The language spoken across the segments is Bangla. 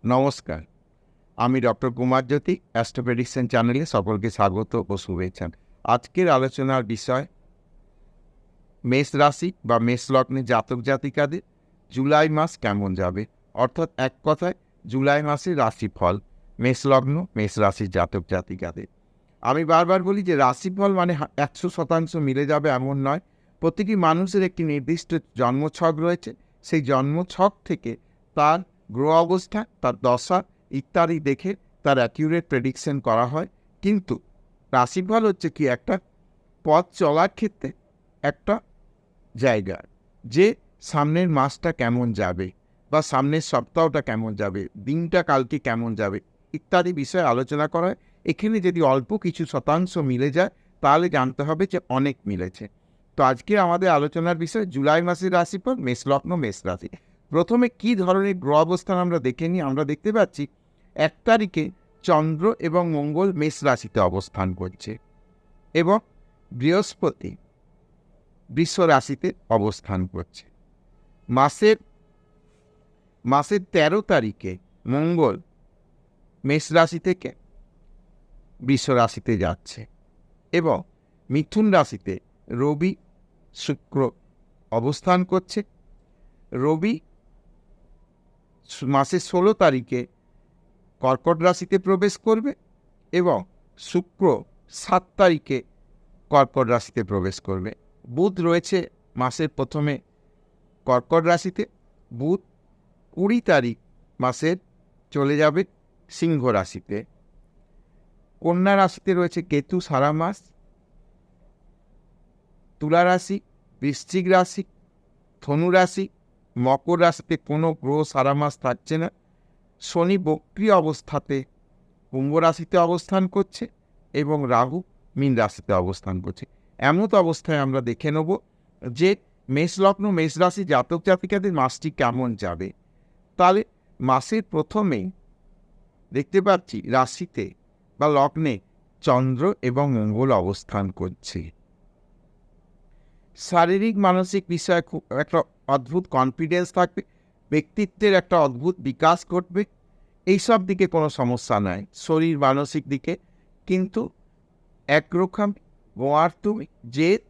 নমস্কার, আমি ডক্টর কুমার জ্যোতি, অ্যাস্ট্রো প্রেডিকশন চ্যানেলে সকলকে স্বাগত ও শুভেচ্ছা। আজকের আলোচনার বিষয় মেষ রাশি বা মেষ লগ্নে জাতক জাতিকাদের জুলাই মাস কেমন যাবে, অর্থাৎ এক কথায় জুলাই মাসের রাশিফল মেষ লগ্ন মেষ রাশির জাতক জাতিকাদের। আমি বারবার বলি যে রাশিফল মানে 100% মিলে যাবে এমন নয়। প্রতিটি মানুষের একটি নির্দিষ্ট জন্মছক রয়েছে। সেই জন্মছক থেকে তার গ্রহ অবস্থা, তার দশা ইত্যাদি দেখে তার অ্যাকিউরেট প্রেডিকশন করা হয়। কিন্তু রাশিফল হচ্ছে কি একটা পথ চলার ক্ষেত্রে একটা জায়গা, যে সামনের মাসটা কেমন যাবে বা সামনের সপ্তাহটা কেমন যাবে, দিনটা কালকে কেমন যাবে ইত্যাদি বিষয়ে আলোচনা করা হয়। এখানে যদি অল্প কিছু শতাংশ মিলে যায় তাহলে জানতে হবে যে অনেক মিলেছে। তো আজকে আমাদের আলোচনার বিষয় জুলাই মাসের রাশিফল মেষ লগ্ন মেষ রাশি। প্রথমে কি ধরনের গ্রহ অবস্থান আমরা দেখে নিই। আমরা দেখতে পাচ্ছি 1 তারিখে চন্দ্র এবং মঙ্গল মেষ রাশিতে অবস্থান করছে এবং বৃহস্পতি বৃষ রাশিতে অবস্থান করছে। মাসের 13 তারিখে মঙ্গল মেষ রাশি থেকে বৃষ রাশিতে যাচ্ছে এবং মিথুন রাশিতে রবি শুক্র অবস্থান করছে। রবি মাসের 16 তারিখে কর্কট রাশিতে প্রবেশ করবে এবং শুক্র 7 তারিখে কর্কট রাশিতে প্রবেশ করবে। বুধ রয়েছে মাসের প্রথমে কর্কট রাশিতে। বুধ 20 তারিখ মাসের চলে যাবে সিংহ রাশিতে। কন্যা রাশিতে রয়েছে কেতু সারা মাস। তুলা রাশি, বৃশ্চিক রাশি, ধনু রাশি, মকর রাশিতে কোনো গ্রহ সারা মাস থাকছে না। শনি বক্রী অবস্থাতে কুম্ভ রাশিতে অবস্থান করছে এবং রাহু মীন রাশিতে অবস্থান করছে। এমত অবস্থায় আমরা দেখে নেব যে মেষ লগ্ন মেষ রাশি জাতক জাতিকাদের মাসটি কেমন যাবে। তাহলে মাসের প্রথমেই দেখতে পাচ্ছি রাশিতে বা লগ্নে চন্দ্র এবং মঙ্গল অবস্থান করছে। শারীরিক মানসিক বিষয়ে খুব একটা অদ্ভুত কনফিডেন্স থাকবে, ব্যক্তিত্বের একটা অদ্ভুত বিকাশ ঘটবে। এইসব দিকে কোনো সমস্যা নাই শরীর মানসিক দিকে, কিন্তু একরকম গোয়ার্তুমি জেদ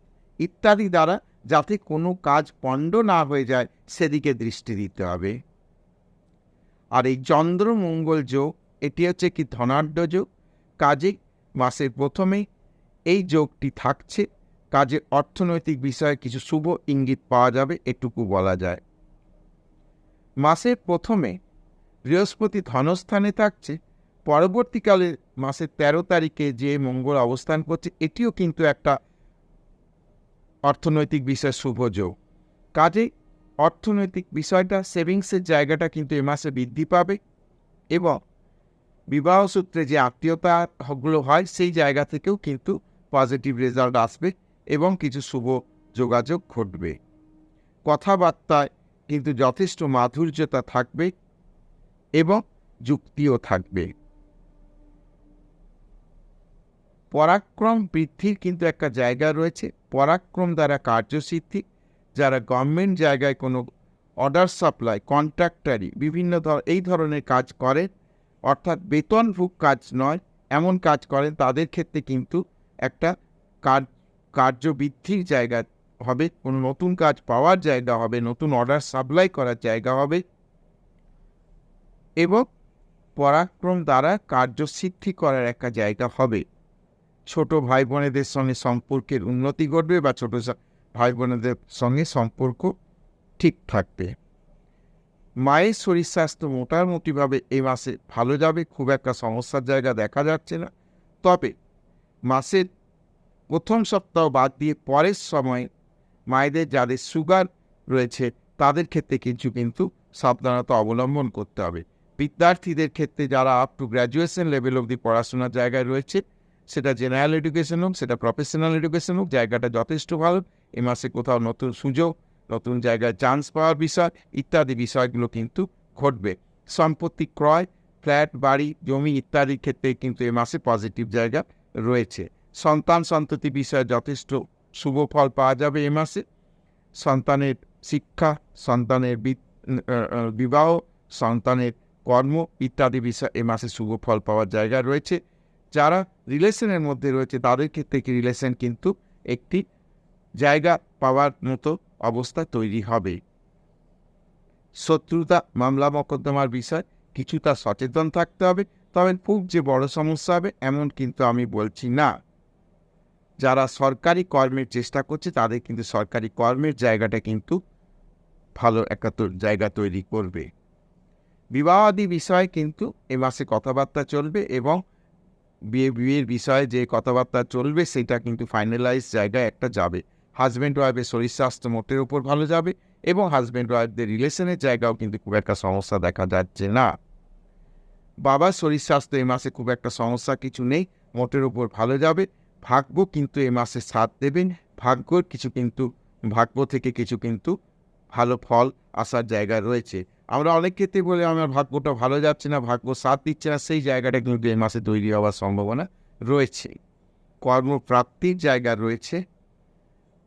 ইত্যাদি দ্বারা যাতে কোনো কাজ পণ্ড না হয়ে যায় সেদিকে দৃষ্টি দিতে হবে। আর এই চন্দ্র মঙ্গল যোগ এটি হচ্ছে কি ধনাঢ্য যোগ। কাজে মাসের প্রথমেই এই যোগটি থাকছে, কাজে অর্থনৈতিক বিষয়ে কিছু শুভ ইঙ্গিত পাওয়া যাবে, এটুকু বলা যায়। মাসের প্রথমে বৃহস্পতি ধনস্থানে থাকছে। পরবর্তীকালে মাসের 13 তারিখে যে মঙ্গল অবস্থান করছে এটিও কিন্তু একটা অর্থনৈতিক বিষয় শুভ যোগ। কাজে অর্থনৈতিক বিষয়টা সেভিংসের জায়গাটা কিন্তু এ মাসে বৃদ্ধি পাবে এবং বিবাহ সূত্রে যে আত্মীয়তাগুলো হয় সেই জায়গা থেকেও কিন্তু পজিটিভ রেজাল্ট আসবে এবং কিছু শুভ যোগাযোগ ঘটবে। কথাবার্তায় কিন্তু যথেষ্ট মাধুর্যতা থাকবে এবং যুক্তিও থাকবে। পরাক্রম বৃদ্ধির কিন্তু একটা জায়গা রয়েছে। পরাক্রম দ্বারা কার্যসিদ্ধি, যারা গভর্নমেন্ট জায়গায় কোনো অর্ডার সাপ্লাই কন্ট্রাক্টারি বিভিন্ন এই ধরনের কাজ করেন, অর্থাৎ বেতনভোগ কাজ নয় এমন কাজ করেন, তাদের ক্ষেত্রে কিন্তু একটা কার্যবৃদ্ধির জায়গা হবে, কোনো নতুন কাজ পাওয়ার জায়গা হবে, নতুন অর্ডার সাপ্লাই করার জায়গা হবে এবং পরাক্রম দ্বারা কার্যসিদ্ধি করার একটা জায়গা হবে। ছোট ভাই বোনেদের সঙ্গে সম্পর্কের উন্নতি ঘটবে বা ছোট ভাই বোনেদের সঙ্গে সম্পর্ক ঠিক থাকবে। মায়ের শরীর স্বাস্থ্য মোটামুটিভাবে এই মাসে ভালো যাবে, খুব একটা সমস্যার জায়গা দেখা যাচ্ছে না। তবে মাসের প্রথম সপ্তাহ বাদ দিয়ে পরের সময় মায়েদের যাদের সুগার রয়েছে তাদের ক্ষেত্রে কিন্তু সাবধানতা অবলম্বন করতে হবে। বিদ্যার্থীদের ক্ষেত্রে যারা আপ টু গ্র্যাজুয়েশন লেভেল অবধি পড়াশোনার জায়গায় রয়েছে, সেটা জেনারেল এডুকেশন হোক সেটা প্রফেশনাল এডুকেশন হোক, জায়গাটা যথেষ্ট ভালো। এ মাসে কোথাও নতুন সুযোগ, নতুন জায়গায় চান্স পাওয়ার বিষয় ইত্যাদি বিষয়গুলো কিন্তু ঘটবে। সম্পত্তি ক্রয়, ফ্ল্যাট বাড়ি জমি ইত্যাদির ক্ষেত্রে কিন্তু এ মাসে পজিটিভ জায়গা রয়েছে। সন্তান সন্ততি বিষয়ে যথেষ্ট শুভ ফল পাওয়া যাবে এ মাসে। সন্তানের শিক্ষা, সন্তানের বিবাহ, সন্তানের কর্ম ইত্যাদি বিষয় এ মাসে শুভ ফল পাওয়ার জায়গা রয়েছে। যারা রিলেশনের মধ্যে রয়েছে তাদের ক্ষেত্রে কি রিলেশন কিন্তু একটি জায়গা পাওয়ার মতো অবস্থা তৈরি হবে। শত্রুতা মামলা মকদ্দমার বিষয় কিছুটা সচেতন থাকতে হবে, তবে খুব যে বড় সমস্যা হবে এমন কিন্তু আমি বলছি না। যারা সরকারি কর্মের চেষ্টা করছে তাদের কিন্তু সরকারি কর্মের জায়গাটা কিন্তু ভালো একটা জায়গা তৈরি করবে। বিবাহাদি বিষয়ে কিন্তু এ মাসে কথাবার্তা চলবে এবং বিয়ের বিষয়ে যে কথাবার্তা চলবে সেটা কিন্তু ফাইনালাইজ জায়গায় একটা যাবে। হাজব্যান্ড ওয়াইফের শরীর স্বাস্থ্য মোটের উপর ভালো যাবে এবং হাজব্যান্ড ওয়াইফদের রিলেশনের জায়গাও কিন্তু খুব একটা সমস্যা দেখা যাচ্ছে না। বাবার শরীর স্বাস্থ্য এ মাসে খুব একটা সমস্যা কিছু নেই, মোটের উপর ভালো যাবে। ভাগ্য কিন্তু এ মাসে সাথ দেবেন, ভাগ্য থেকে কিছু কিন্তু ভালো ফল আসার জায়গা রয়েছে। আমরা অনেক ক্ষেত্রে বলি আমার ভাগ্যটা ভালো যাচ্ছে না, ভাগ্য সাথ দিচ্ছে না, সেই জায়গাটা কিন্তু এই মাসে তৈরি হওয়ার সম্ভাবনা রয়েছে। কর্মপ্রাপ্তির জায়গা রয়েছে।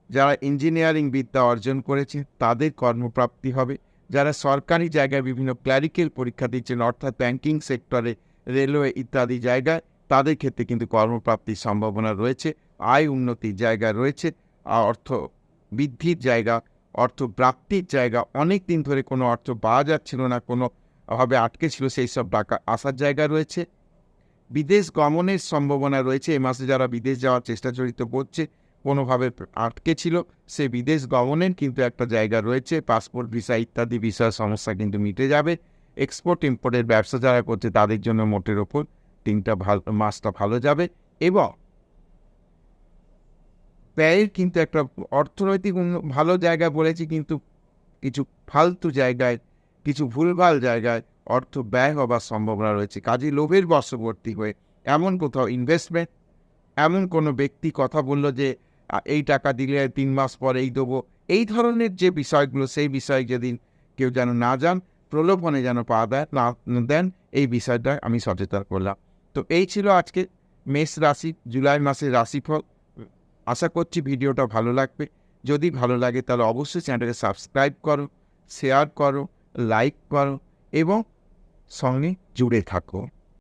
যারা ইঞ্জিনিয়ারিং বিদ্যা অর্জন করেছে তাদের কর্মপ্রাপ্তি হবে। যারা সরকারি জায়গায় বিভিন্ন ক্লারিক্যাল পরীক্ষা দিচ্ছেন অর্থাৎ ব্যাংকিং সেক্টরে, রেলওয়ে ইত্যাদি জায়গায় তাদের ক্ষেত্রে কিন্তু কর্মপ্রাপ্তির সম্ভাবনা রয়েছে। আয় উন্নতির জায়গা রয়েছে, অর্থ বৃদ্ধির জায়গা, অর্থ প্রাপ্তির জায়গা। অনেক দিন ধরে কোনো অর্থ পাওয়া যাচ্ছিল না, কোনোভাবে আটকে ছিল, সেই সব টাকা আসার জায়গা রয়েছে। বিদেশ গমনের সম্ভাবনা রয়েছে। এ মাসে যারা বিদেশ যাওয়ার চেষ্টা জড়িত করছে, কোনোভাবে আটকে ছিল, সে বিদেশ গমনের কিন্তু একটা জায়গা রয়েছে। পাসপোর্ট ভিসা ইত্যাদি বিষয়ের সমস্যা কিন্তু মিটে যাবে। এক্সপোর্ট ইম্পোর্টের ব্যবসা যারা করছে তাদের জন্য মোটের ওপর মাসটা ভালো যাবে এবং ব্যয়ের কিন্তু একটা অর্থনৈতিক ভালো জায়গা বলেছি, কিন্তু কিছু ফালতু জায়গায়, কিছু ভুলভাল জায়গায় অর্থ ব্যয় হবার সম্ভাবনা রয়েছে। কাজে লোভের বশবর্তী হয়ে এমন কোথাও ইনভেস্টমেন্ট, এমন কোনো ব্যক্তি কথা বলল যে এই টাকা দিলে 3 মাস পর এই দেবো, এই ধরনের যে বিষয়গুলো, সেই বিষয়ে যেদিন কেউ যেন না যান, প্রলোভনে যেন পা দেন, এই বিষয়টা আমি সচেতন করলাম। তো এই ছিল আজকে মেষ রাশি জুলাই মাসের রাশিফল। আশা করছি ভিডিওটা ভালো লাগবে। যদি ভালো লাগে তাহলে অবশ্যই চ্যানেলটাকে সাবস্ক্রাইব করো, শেয়ার করো, লাইক করো এবং সঙ্গে জুড়ে থাকো।